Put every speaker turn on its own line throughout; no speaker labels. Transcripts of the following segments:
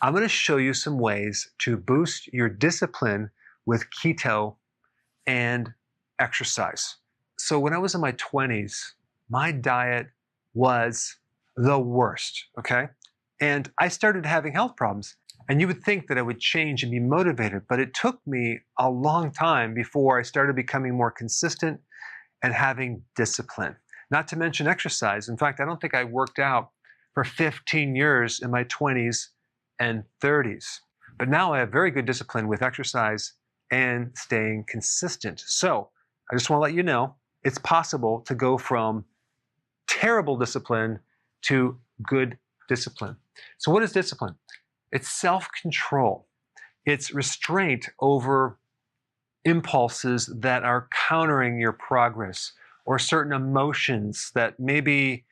I'm going to show you some ways to boost your discipline with keto and exercise. So when I was in my 20s, my diet was the worst, okay? And I started having health problems. And you would think that I would change and be motivated, but it took me a long time before I started becoming more consistent and having discipline. Not to mention exercise. In fact, I don't think I worked out for 15 years in my 20s and 30s. But now I have very good discipline with exercise and staying consistent. So I just want to let you know, it's possible to go from terrible discipline to good discipline. So what is discipline? It's self-control. It's restraint over impulses that are countering your progress, or certain emotions that maybe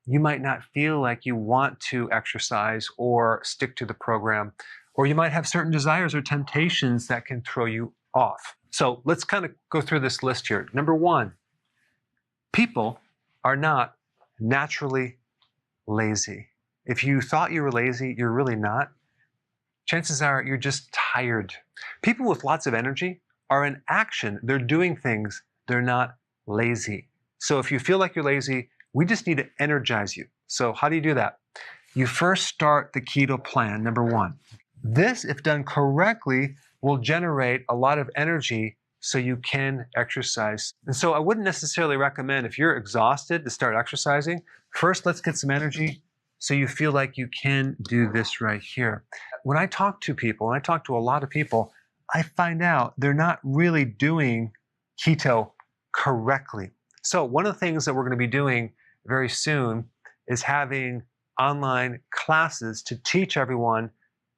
you might not feel like you want to exercise or stick to the program, or you might have certain desires or temptations that can throw you off. So let's kind of go through this list here. Number one, people are not naturally lazy. If you thought you were lazy, you're really not. Chances are you're just tired. People with lots of energy are in action. They're doing things. They're not lazy. So if you feel like you're lazy, we just need to energize you. So how do you do that? You first start the keto plan, number one. This, if done correctly, will generate a lot of energy so you can exercise. And so I wouldn't necessarily recommend, if you're exhausted, to start exercising. First, let's get some energy so you feel like you can do this right here. When I talk to people, and I talk to a lot of people, I find out they're not really doing keto correctly. So one of the things that we're going to be doing very soon is having online classes to teach everyone,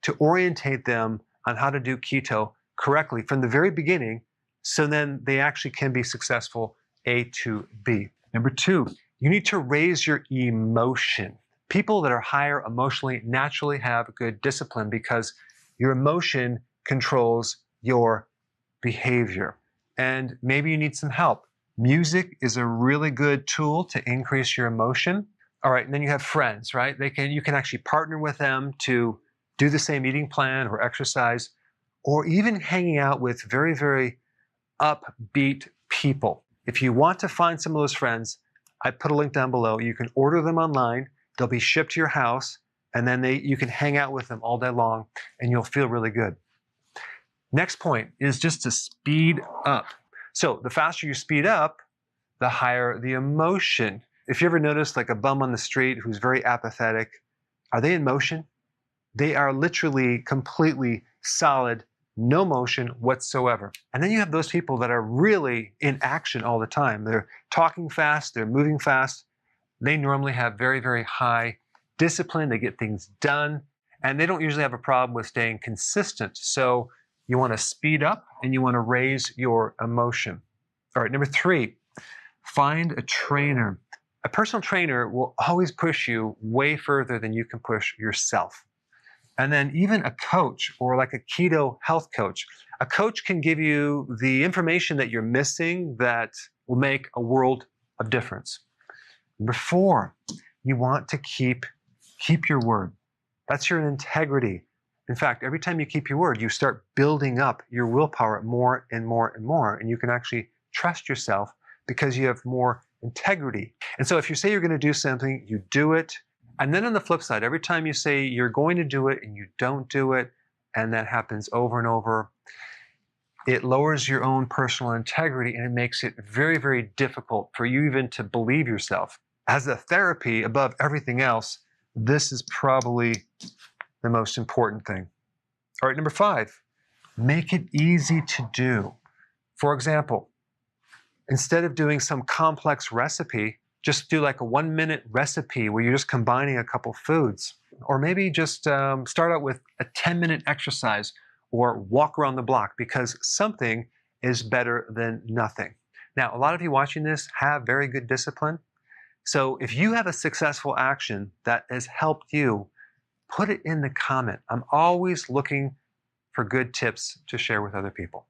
to orientate them on how to do keto correctly from the very beginning, so then they actually can be successful A to B. Number two, you need to raise your emotion. People that are higher emotionally naturally have good discipline because your emotion controls your behavior. And maybe you need some help. Music is a really good tool to increase your emotion. All right, and then you have friends, right? You can actually partner with them to do the same eating plan or exercise, or even hanging out with very, very upbeat people. If you want to find some of those friends, I put a link down below. You can order them online. They'll be shipped to your house, and then you can hang out with them all day long, and you'll feel really good. Next point is just to speed up. So the faster you speed up, the higher the emotion. If you ever notice like a bum on the street who's very apathetic, are they in motion? They are literally completely solid, no motion whatsoever. And then you have those people that are really in action all the time. They're talking fast, they're moving fast. They normally have very, very high discipline. They get things done, and they don't usually have a problem with staying consistent. So you want to speed up and you want to raise your emotion. All right, number three, find a trainer. A personal trainer will always push you way further than you can push yourself. And then even a coach, or like a keto health coach. A coach can give you the information that you're missing that will make a world of difference. Number four, you want to keep your word. That's your integrity. In fact, every time you keep your word, you start building up your willpower more and more and more, and you can actually trust yourself because you have more integrity. And so if you say you're going to do something, you do it. And then on the flip side, every time you say you're going to do it and you don't do it, and that happens over and over, it lowers your own personal integrity, and it makes it very, very difficult for you even to believe yourself. As a therapy, above everything else, this is probably the most important thing. All right, number five, make it easy to do. For example, instead of doing some complex recipe, just do like a 1-minute recipe where you're just combining a couple foods. Or maybe just start out with a 10-minute exercise or walk around the block, because something is better than nothing. Now, a lot of you watching this have very good discipline. So if you have a successful action that has helped you, put it in the comment. I'm always looking for good tips to share with other people.